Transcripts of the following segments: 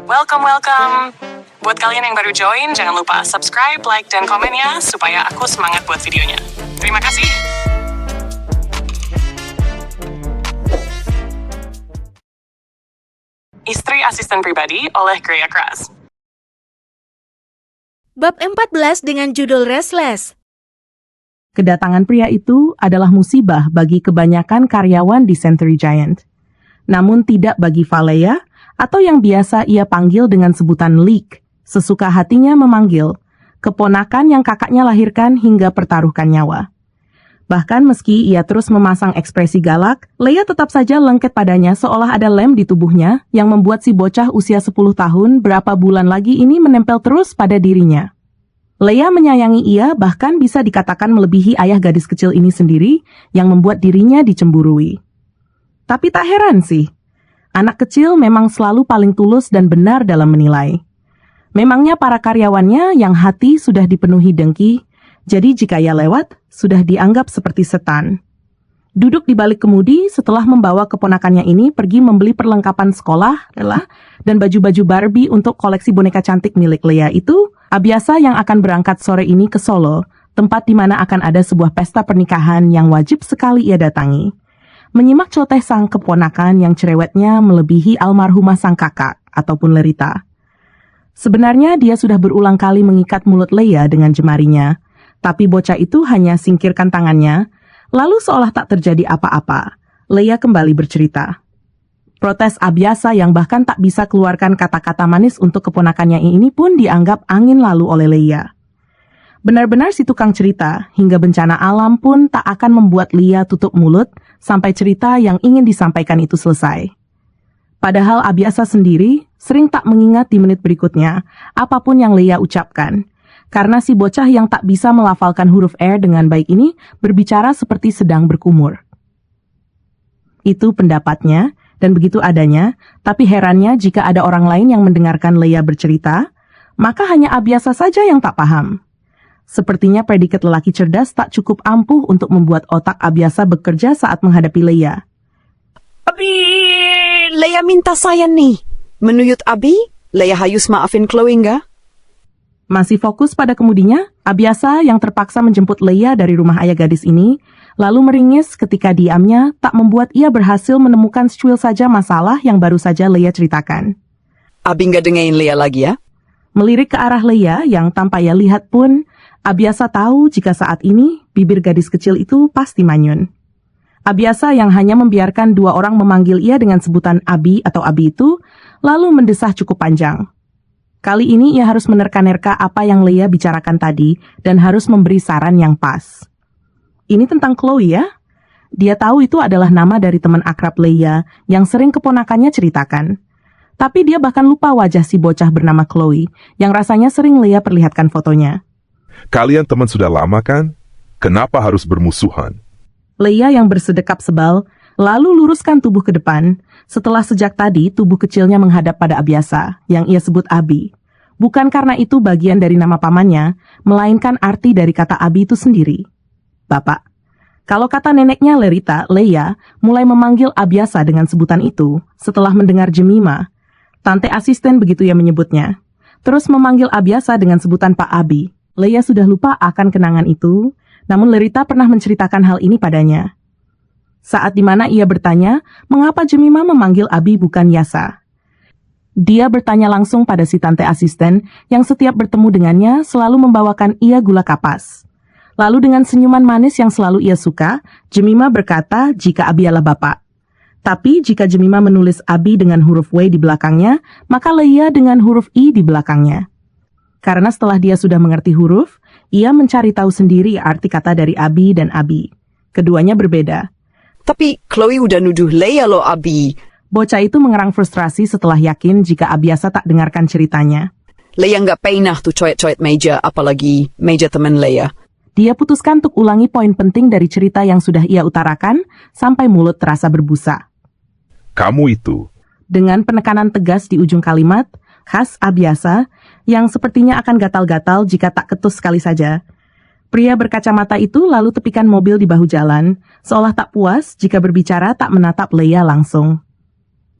Welcome. Buat kalian yang baru join, jangan lupa subscribe, like, dan komen ya, supaya aku semangat buat videonya. Terima kasih. Istri Asisten Pribadi oleh Greya Kras. Bab 14 dengan judul Restless. Kedatangan pria itu adalah musibah bagi kebanyakan karyawan di Century Giant. Namun tidak bagi Valeya, atau yang biasa ia panggil dengan sebutan Leek, sesuka hatinya memanggil, keponakan yang kakaknya lahirkan hingga pertaruhkan nyawa. Bahkan meski ia terus memasang ekspresi galak, Leia tetap saja lengket padanya seolah ada lem di tubuhnya yang membuat si bocah usia 10 tahun berapa bulan lagi ini menempel terus pada dirinya. Leia menyayangi ia bahkan bisa dikatakan melebihi ayah gadis kecil ini sendiri yang membuat dirinya dicemburui. Tapi tak heran sih, anak kecil memang selalu paling tulus dan benar dalam menilai. Memangnya para karyawannya yang hati sudah dipenuhi dengki, jadi jika ia lewat, sudah dianggap seperti setan. Duduk di balik kemudi setelah membawa keponakannya ini pergi membeli perlengkapan sekolah, dan baju-baju Barbie untuk koleksi boneka cantik milik Leia itu, Abiasa yang akan berangkat sore ini ke Solo, tempat di mana akan ada sebuah pesta pernikahan yang wajib sekali ia datangi. Menyimak celoteh sang keponakan yang cerewetnya melebihi almarhumah sang kakak ataupun Lerita. Sebenarnya dia sudah berulang kali mengikat mulut Leia dengan jemarinya, tapi bocah itu hanya singkirkan tangannya, lalu seolah tak terjadi apa-apa. Leia kembali bercerita. Protes Abiasa yang bahkan tak bisa keluarkan kata-kata manis untuk keponakannya ini pun dianggap angin lalu oleh Leia. Benar-benar si tukang cerita, hingga bencana alam pun tak akan membuat Leia tutup mulut sampai cerita yang ingin disampaikan itu selesai. Padahal Abiasa sendiri sering tak mengingat di menit berikutnya apapun yang Leia ucapkan, karena si bocah yang tak bisa melafalkan huruf R dengan baik ini berbicara seperti sedang berkumur. Itu pendapatnya, dan begitu adanya, tapi herannya jika ada orang lain yang mendengarkan Leia bercerita, maka hanya Abiasa saja yang tak paham. Sepertinya predikat lelaki cerdas tak cukup ampuh untuk membuat otak Abiasa bekerja saat menghadapi Leia. Abi, Leia minta saya nih. Menurut Abi, Leia harus maafin Chloe enggak? Masih fokus pada kemudinya, Abiasa yang terpaksa menjemput Leia dari rumah ayah gadis ini, lalu meringis ketika diamnya tak membuat ia berhasil menemukan secuil saja masalah yang baru saja Leia ceritakan. Abi nggak dengerin Leia lagi ya? Melirik ke arah Leia yang tanpa ia lihat pun, Abiasa tahu jika saat ini bibir gadis kecil itu pasti manyun. Abiasa yang hanya membiarkan dua orang memanggil ia dengan sebutan Abi atau Abi itu, lalu mendesah cukup panjang. Kali ini ia harus menerka-nerka apa yang Leia bicarakan tadi dan harus memberi saran yang pas. Ini tentang Chloe ya? Dia tahu itu adalah nama dari teman akrab Leia yang sering keponakannya ceritakan. Tapi dia bahkan lupa wajah si bocah bernama Chloe yang rasanya sering Leia perlihatkan fotonya. Kalian teman sudah lama kan? Kenapa harus bermusuhan? Leia yang bersedekap sebal, lalu luruskan tubuh ke depan, setelah sejak tadi tubuh kecilnya menghadap pada Abiasa, yang ia sebut Abi. Bukan karena itu bagian dari nama pamannya, melainkan arti dari kata Abi itu sendiri. Bapak. Kalau kata neneknya Lerita, Leia mulai memanggil Abiasa dengan sebutan itu, setelah mendengar Jemima. Tante asisten begitu ia menyebutnya. Terus memanggil Abiasa dengan sebutan Pak Abi. Leia sudah lupa akan kenangan itu, namun Lerita pernah menceritakan hal ini padanya. Saat dimana ia bertanya, mengapa Jemima memanggil Abi bukan Yasa. Dia bertanya langsung pada si tante asisten yang setiap bertemu dengannya selalu membawakan ia gula kapas. Lalu dengan senyuman manis yang selalu ia suka, Jemima berkata jika Abi adalah bapak. Tapi jika Jemima menulis Abi dengan huruf W di belakangnya, maka Leia dengan huruf I di belakangnya. Karena setelah dia sudah mengerti huruf, ia mencari tahu sendiri arti kata dari Abi dan Abi. Keduanya berbeda. Tapi Chloe udah nuduh Leia loh Abi. Bocah itu mengerang frustrasi setelah yakin jika Abiasa tak dengarkan ceritanya. Leia nggak pernah tuh coet-coet meja, apalagi meja teman Leia. Dia putuskan untuk ulangi poin penting dari cerita yang sudah ia utarakan, sampai mulut terasa berbusa. Kamu itu. Dengan penekanan tegas di ujung kalimat, khas Abiasa, yang sepertinya akan gatal-gatal jika tak ketus sekali saja. Pria berkacamata itu lalu tepikan mobil di bahu jalan, seolah tak puas jika berbicara tak menatap Leia langsung.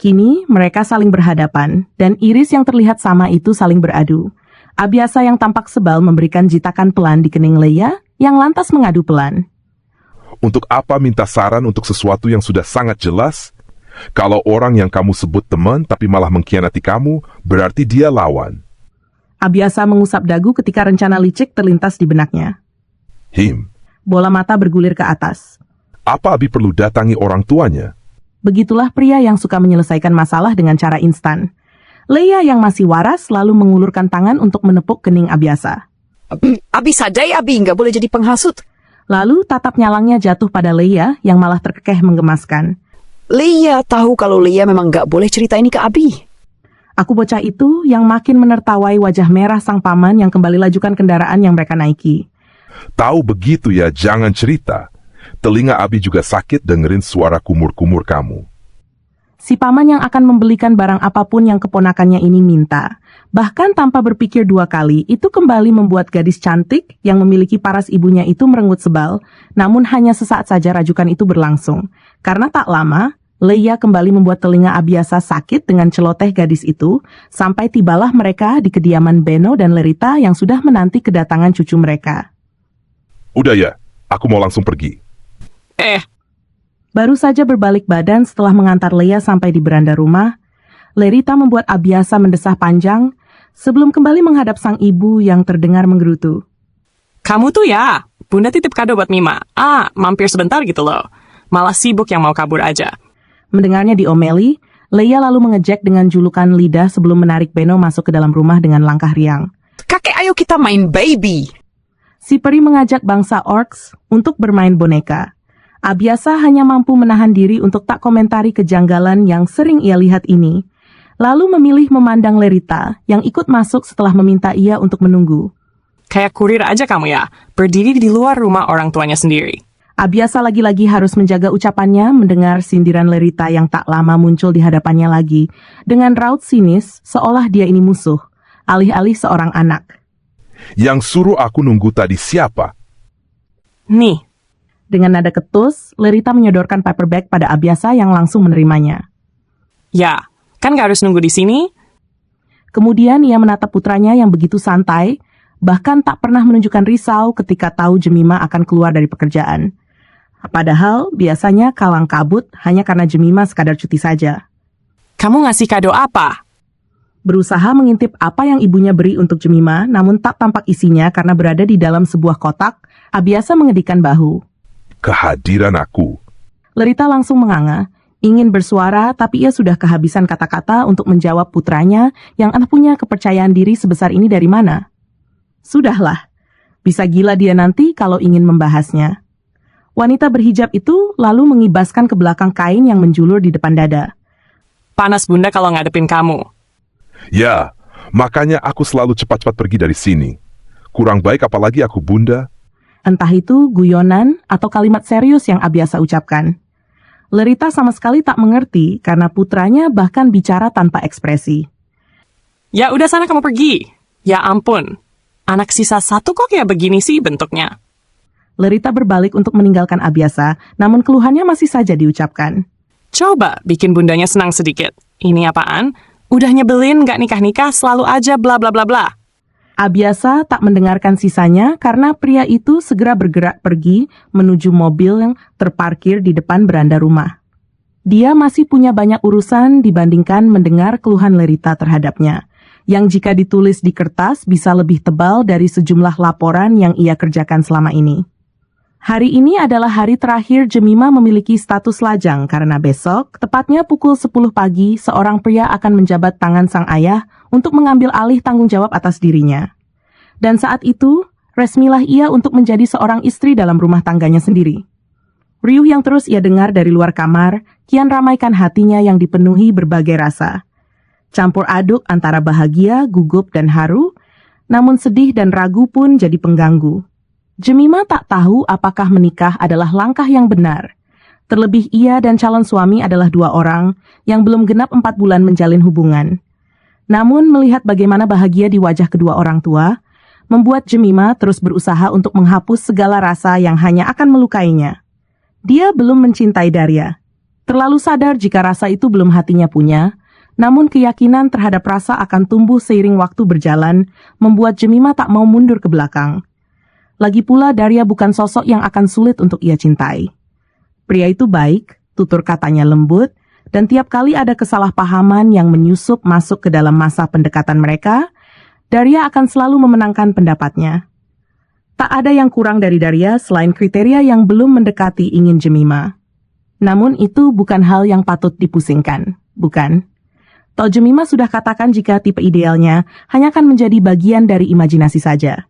Kini, mereka saling berhadapan, dan iris yang terlihat sama itu saling beradu. Abiasa yang tampak sebal memberikan jitakan pelan di kening Leia, yang lantas mengadu pelan. Untuk apa minta saran untuk sesuatu yang sudah sangat jelas? Kalau orang yang kamu sebut teman tapi malah mengkhianati kamu, berarti dia lawan. Abiasa mengusap dagu ketika rencana licik terlintas di benaknya. Bola mata bergulir ke atas. Apa Abi perlu datangi orang tuanya? Begitulah pria yang suka menyelesaikan masalah dengan cara instan. Leia yang masih waras lalu mengulurkan tangan untuk menepuk kening Abiasa. Abi sadai, Abi nggak boleh jadi penghasut. Lalu tatap nyalangnya jatuh pada Leia yang malah terkekeh menggemaskan. Leia tahu kalau Leia memang nggak boleh cerita ini ke Abi. Aku bocah itu yang makin menertawai wajah merah sang paman yang kembali lajukan kendaraan yang mereka naiki. Tahu begitu ya, jangan cerita. Telinga Abi juga sakit dengerin suara kumur-kumur kamu. Si paman yang akan membelikan barang apapun yang keponakannya ini minta. Bahkan tanpa berpikir dua kali, itu kembali membuat gadis cantik yang memiliki paras ibunya itu merengut sebal, namun hanya sesaat saja rajukan itu berlangsung. Karena tak lama, Leia kembali membuat telinga Abiasa sakit dengan celoteh gadis itu, sampai tibalah mereka di kediaman Beno dan Lerita yang sudah menanti kedatangan cucu mereka. Udah ya, aku mau langsung pergi. Baru saja berbalik badan setelah mengantar Leia sampai di beranda rumah, Lerita membuat Abiasa mendesah panjang sebelum kembali menghadap sang ibu yang terdengar menggerutu. Kamu tuh ya, Bunda titip kado buat Mima. Mampir sebentar gitu loh. Malah sibuk yang mau kabur aja. Mendengarnya diomeli, Leia lalu mengejek dengan julukan lidah sebelum menarik Beno masuk ke dalam rumah dengan langkah riang. Kakek, ayo kita main baby. Si peri mengajak bangsa orcs untuk bermain boneka. Abiasa hanya mampu menahan diri untuk tak komentari kejanggalan yang sering ia lihat ini, lalu memilih memandang Lerita yang ikut masuk setelah meminta ia untuk menunggu. Kayak kurir aja kamu ya, berdiri di luar rumah orang tuanya sendiri. Abiasa lagi-lagi harus menjaga ucapannya mendengar sindiran Lerita yang tak lama muncul di hadapannya lagi, dengan raut sinis seolah dia ini musuh, alih-alih seorang anak. Yang suruh aku nunggu tadi siapa? Nih. Dengan nada ketus, Lerita menyodorkan paperback pada Abiasa yang langsung menerimanya. Ya, kan gak harus nunggu di sini? Kemudian ia menatap putranya yang begitu santai, bahkan tak pernah menunjukkan risau ketika tahu Jemima akan keluar dari pekerjaan. Padahal biasanya kalang kabut hanya karena Jemima sekadar cuti saja. Kamu ngasih kado apa? Berusaha mengintip apa yang ibunya beri untuk Jemima, namun tak tampak isinya karena berada di dalam sebuah kotak, Abiasa mengedikkan bahu. Kehadiran aku. Lerita langsung menganga, ingin bersuara tapi ia sudah kehabisan kata-kata untuk menjawab putranya yang punya kepercayaan diri sebesar ini dari mana. Sudahlah, bisa gila dia nanti kalau ingin membahasnya. Wanita berhijab itu lalu mengibaskan ke belakang kain yang menjulur di depan dada. Panas Bunda kalau ngadepin kamu. Ya, makanya aku selalu cepat-cepat pergi dari sini. Kurang baik apalagi aku Bunda. Entah itu guyonan atau kalimat serius yang Abiasa ucapkan. Lerita sama sekali tak mengerti karena putranya bahkan bicara tanpa ekspresi. Ya udah sana kamu pergi. Ya ampun, anak sisa satu kok kayak begini sih bentuknya. Lerita berbalik untuk meninggalkan Abiasa, namun keluhannya masih saja diucapkan. Coba bikin bundanya senang sedikit. Ini apaan? Udah nyebelin gak nikah-nikah selalu aja bla bla bla bla. Abiasa tak mendengarkan sisanya karena pria itu segera bergerak pergi menuju mobil yang terparkir di depan beranda rumah. Dia masih punya banyak urusan dibandingkan mendengar keluhan Lerita terhadapnya, yang jika ditulis di kertas bisa lebih tebal dari sejumlah laporan yang ia kerjakan selama ini. Hari ini adalah hari terakhir Jemima memiliki status lajang karena besok, tepatnya pukul 10 pagi, seorang pria akan menjabat tangan sang ayah untuk mengambil alih tanggung jawab atas dirinya. Dan saat itu, resmilah ia untuk menjadi seorang istri dalam rumah tangganya sendiri. Riuh yang terus ia dengar dari luar kamar, kian ramaikan hatinya yang dipenuhi berbagai rasa. Campur aduk antara bahagia, gugup, dan haru, namun sedih dan ragu pun jadi pengganggu. Jemima tak tahu apakah menikah adalah langkah yang benar. Terlebih ia dan calon suami adalah dua orang yang belum genap 4 bulan menjalin hubungan. Namun melihat bagaimana bahagia di wajah kedua orang tua, membuat Jemima terus berusaha untuk menghapus segala rasa yang hanya akan melukainya. Dia belum mencintai Daria. Terlalu sadar jika rasa itu belum hatinya punya, namun keyakinan terhadap rasa akan tumbuh seiring waktu berjalan, membuat Jemima tak mau mundur ke belakang. Lagi pula Daria bukan sosok yang akan sulit untuk ia cintai. Pria itu baik, tutur katanya lembut, dan tiap kali ada kesalahpahaman yang menyusup masuk ke dalam masa pendekatan mereka, Daria akan selalu memenangkan pendapatnya. Tak ada yang kurang dari Daria selain kriteria yang belum mendekati ingin Jemima. Namun itu bukan hal yang patut dipusingkan, bukan? Toh Jemima sudah katakan jika tipe idealnya hanya akan menjadi bagian dari imajinasi saja.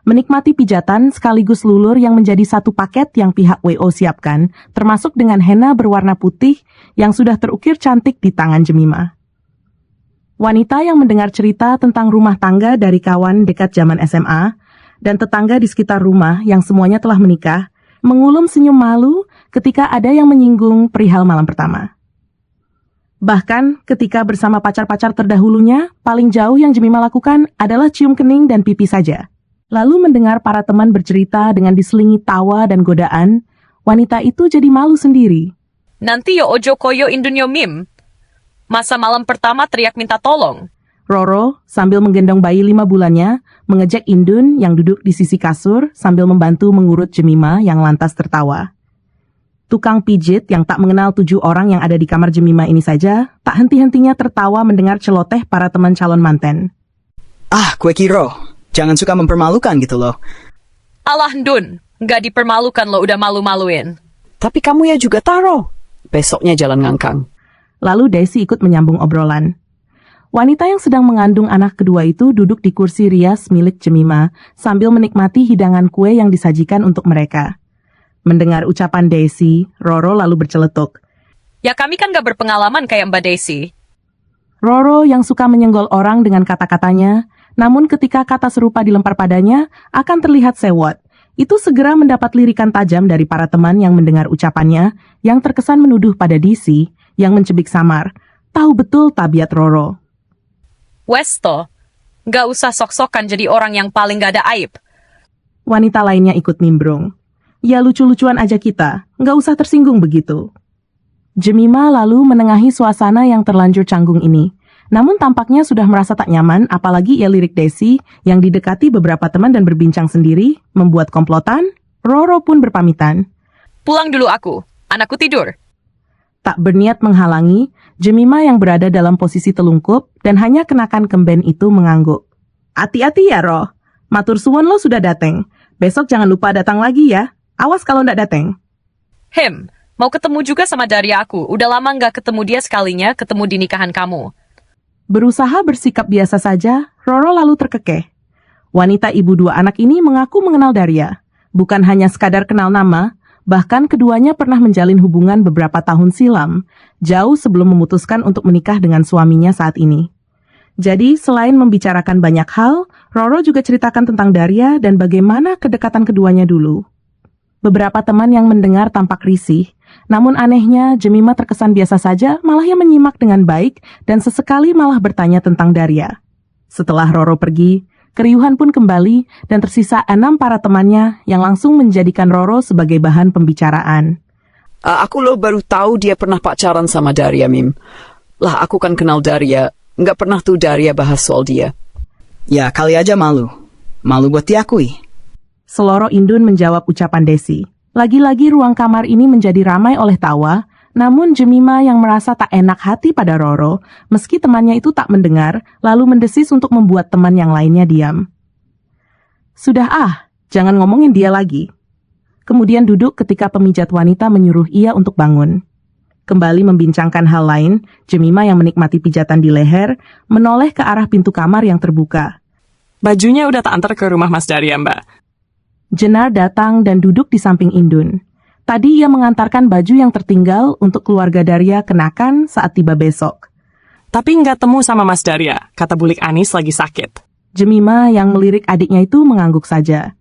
Menikmati pijatan sekaligus lulur yang menjadi satu paket yang pihak WO siapkan, termasuk dengan henna berwarna putih yang sudah terukir cantik di tangan Jemima. Wanita yang mendengar cerita tentang rumah tangga dari kawan dekat zaman SMA, dan tetangga di sekitar rumah yang semuanya telah menikah, mengulum senyum malu ketika ada yang menyinggung perihal malam pertama. Bahkan ketika bersama pacar-pacar terdahulunya, paling jauh yang Jemima lakukan adalah cium kening dan pipi saja. Lalu mendengar para teman bercerita dengan diselingi tawa dan godaan, wanita itu jadi malu sendiri. Nanti yo ojo koyo Indun yo mim. Masa malam pertama teriak minta tolong. Roro, sambil menggendong bayi 5 bulannya, mengejek Indun yang duduk di sisi kasur sambil membantu mengurut Jemima yang lantas tertawa. Tukang pijit yang tak mengenal 7 orang yang ada di kamar Jemima ini saja, tak henti-hentinya tertawa mendengar celoteh para teman calon manten. Ah, kue kiro. Jangan suka mempermalukan gitu loh. Alah Ndun, nggak dipermalukan lo udah malu-maluin. Tapi kamu ya juga taro. Besoknya jalan ngangkang. Lalu Daisy ikut menyambung obrolan. Wanita yang sedang mengandung anak kedua itu duduk di kursi rias milik Jemima sambil menikmati hidangan kue yang disajikan untuk mereka. Mendengar ucapan Daisy, Roro lalu berceletuk. Ya kami kan gak berpengalaman kayak Mbak Daisy. Roro yang suka menyenggol orang dengan kata-katanya, namun ketika kata serupa dilempar padanya, akan terlihat sewot. Itu segera mendapat lirikan tajam dari para teman yang mendengar ucapannya, yang terkesan menuduh pada Daisy, yang mencebik samar. Tahu betul tabiat Roro. Westo, gak usah sok-sokan jadi orang yang paling gak ada aib. Wanita lainnya ikut nimbrung. Ya lucu-lucuan aja kita, nggak usah tersinggung begitu. Jemima lalu menengahi suasana yang terlanjur canggung ini. Namun tampaknya sudah merasa tak nyaman, apalagi ia lirik Daisy yang didekati beberapa teman dan berbincang sendiri, membuat komplotan. Roro pun berpamitan. Pulang dulu aku, anakku tidur. Tak berniat menghalangi, Jemima yang berada dalam posisi telungkup dan hanya kenakan kemben itu mengangguk. Hati-hati ya Ro, matur suwun lo sudah dateng. Besok jangan lupa datang lagi ya. Awas kalau ndak dateng. Mau ketemu juga sama Daria aku. Udah lama nggak ketemu dia sekalinya ketemu di nikahan kamu. Berusaha bersikap biasa saja, Roro lalu terkekeh. Wanita ibu 2 anak ini mengaku mengenal Daria. Bukan hanya sekadar kenal nama, bahkan keduanya pernah menjalin hubungan beberapa tahun silam, jauh sebelum memutuskan untuk menikah dengan suaminya saat ini. Jadi, selain membicarakan banyak hal, Roro juga ceritakan tentang Daria dan bagaimana kedekatan keduanya dulu. Beberapa teman yang mendengar tampak risih, namun anehnya Jemima terkesan biasa saja, malah ia menyimak dengan baik dan sesekali malah bertanya tentang Daria. Setelah Roro pergi, keriuhan pun kembali dan tersisa 6 para temannya yang langsung menjadikan Roro sebagai bahan pembicaraan. Aku lo baru tahu dia pernah pacaran sama Daria, Mim. Lah aku kan kenal Daria, nggak pernah tuh Daria bahas soal dia. Ya, kali aja malu. Malu buat diakui. Seloro Indun menjawab ucapan Daisy. Lagi-lagi ruang kamar ini menjadi ramai oleh tawa, namun Jemima yang merasa tak enak hati pada Roro, meski temannya itu tak mendengar, lalu mendesis untuk membuat teman yang lainnya diam. Sudah jangan ngomongin dia lagi. Kemudian duduk ketika pemijat wanita menyuruh ia untuk bangun. Kembali membincangkan hal lain, Jemima yang menikmati pijatan di leher, menoleh ke arah pintu kamar yang terbuka. Bajunya udah tak antar ke rumah Mas Daria, Mbak. Jenar datang dan duduk di samping Indun. Tadi ia mengantarkan baju yang tertinggal untuk keluarga Daria kenakan saat tiba besok. Tapi nggak temu sama Mas Daria, kata bulik Anis lagi sakit. Jemima yang melirik adiknya itu mengangguk saja.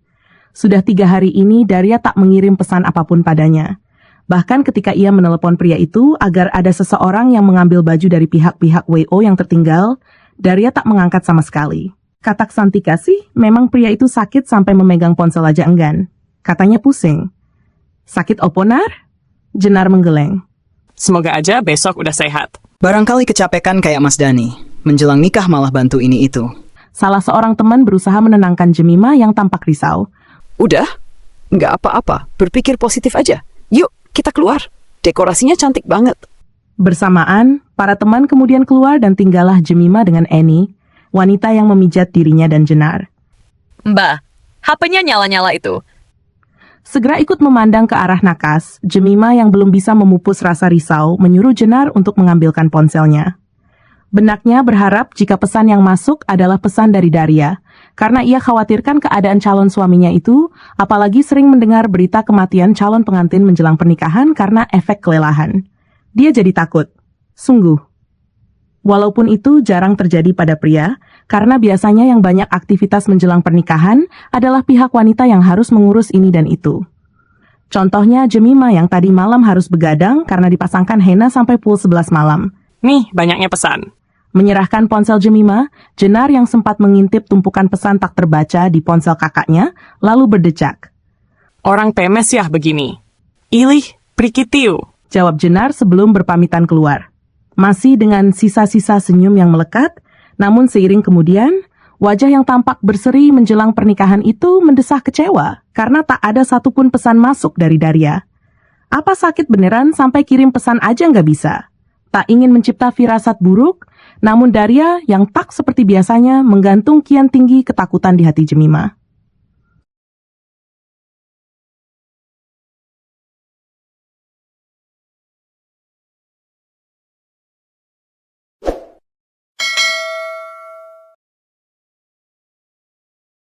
Sudah 3 hari ini Daria tak mengirim pesan apapun padanya. Bahkan ketika ia menelepon pria itu agar ada seseorang yang mengambil baju dari pihak-pihak WO yang tertinggal, Daria tak mengangkat sama sekali. Katak Santika sih, memang pria itu sakit sampai memegang ponsel aja enggan. Katanya pusing. Sakit oponar? Jenar menggeleng. Semoga aja besok udah sehat. Barangkali kecapekan kayak Mas Dani. Menjelang nikah malah bantu ini itu. Salah seorang teman berusaha menenangkan Jemima yang tampak risau. Udah, nggak apa-apa. Berpikir positif aja. Yuk, kita keluar. Dekorasinya cantik banget. Bersamaan, para teman kemudian keluar dan tinggallah Jemima dengan Annie, wanita yang memijat dirinya dan Jenar. Mbak, HP-nya nyala-nyala itu. Segera ikut memandang ke arah Nakas, Jemima yang belum bisa memupus rasa risau menyuruh Jenar untuk mengambilkan ponselnya. Benaknya berharap jika pesan yang masuk adalah pesan dari Daria, karena ia khawatirkan keadaan calon suaminya itu, apalagi sering mendengar berita kematian calon pengantin menjelang pernikahan karena efek kelelahan. Dia jadi takut. Sungguh. Walaupun itu jarang terjadi pada pria, karena biasanya yang banyak aktivitas menjelang pernikahan adalah pihak wanita yang harus mengurus ini dan itu. Contohnya Jemima yang tadi malam harus begadang karena dipasangkan henna sampai pukul 11 malam. Nih, banyaknya pesan. Menyerahkan ponsel Jemima, Jenar yang sempat mengintip tumpukan pesan tak terbaca di ponsel kakaknya, lalu berdecak. Orang PMS ya begini. Ilih, prikitiu. Jawab Jenar sebelum berpamitan keluar. Masih dengan sisa-sisa senyum yang melekat, namun seiring kemudian, wajah yang tampak berseri menjelang pernikahan itu mendesah kecewa karena tak ada satupun pesan masuk dari Daria. Apa sakit beneran sampai kirim pesan aja nggak bisa? Tak ingin mencipta firasat buruk, namun Daria yang tak seperti biasanya menggantung kian tinggi ketakutan di hati Jemima.